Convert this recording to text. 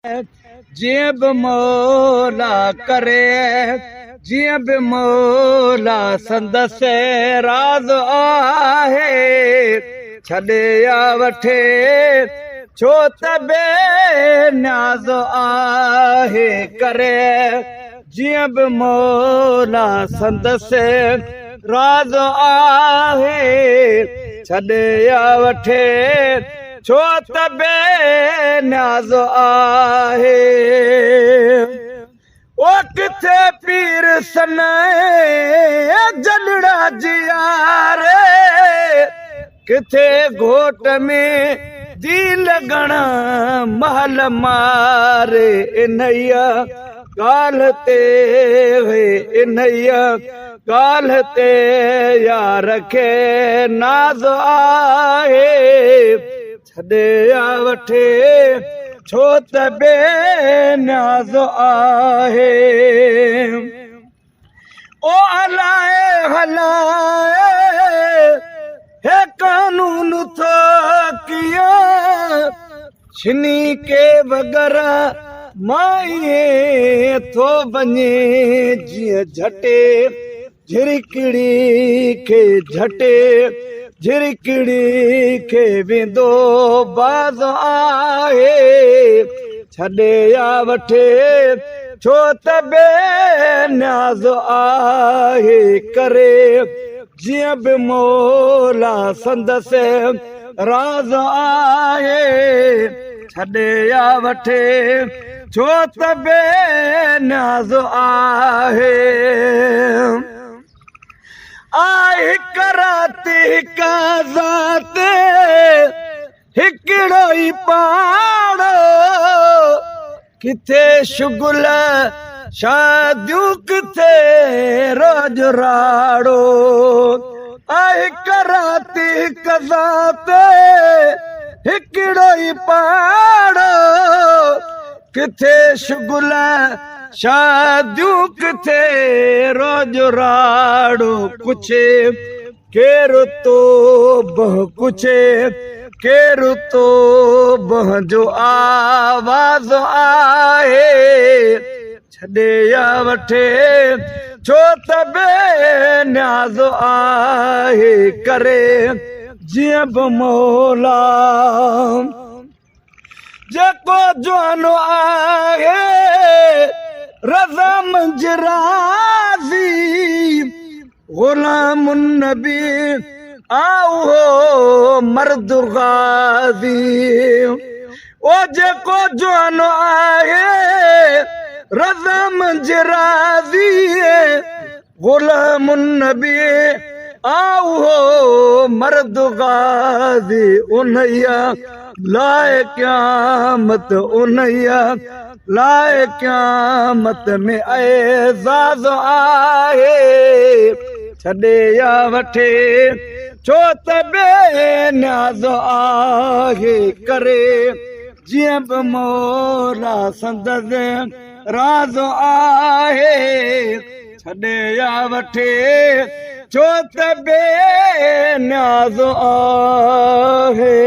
जिए बि मौला करे, जिए बि मौला संदसि राज़ आहे। छॾे या वठे छो त बेनियाज़ आहे करे, जिए बि मौला संदसि राज़ आहे। छॾे या वठे छो त बेनियाज़ आहे। ओ किथे पीर सनाए जलड़ा जियारे, किथे घोट में दी लगण महल मारे। इन्हैया ॻाल्हि ते वे इन्हैया ॻाल्हि ते यार खे नाज़ आहे। छॾे या वठे छो त बेनियाज़ आहे। ओ हलाए हलाए हे कानून थो किया, छिनी के बग़ैर माए थो वञे। जीअं झटे झिरकिड़ी खे झटे झिरकिड़ी खे वेंदो बाज़ आहे। छॾे या वठे छो त बेनियाज़ आहे करे, जीअं बि मौला संदसि राज़ आहे। छॾे या वठे छो त बेनियाज़ आहे। आई कराती का ज़ात हिकिड़ो ई पाड़ो, किथे शुगुल शादियूं किथे रोज राड़ो। आई कराती का ज़ात हिकिड़ो ई पाड़ो, किथे शुगुल शादियूं किथे रोज राड़ो। कुछ केरु तो बह कुछ केरु तो बह जो आवाज़ आहे। छॾे या वठे छो त बेनियाज़ आहे करे, जीअं बि मौला जेको जवानो आहे रज़ा मंझि राज़ी। ग़ुलाम नबी आओ मर्द गाज़ी। ओ जेको जवानो आहे रज़ा मंझि राज़ी, ग़ुलाम नबी आओ मर्द गाज़ी। उन्हैया लाए क़यामत उन्हैया लाए क़यामत में एज़ाज़ आहे। छॾे या वठे छो त बेनियाज़ आहे करे, जीअं बि मौला संदसि राज़ आहे। छॾे या वठे छो त बेनियाज़ आहे।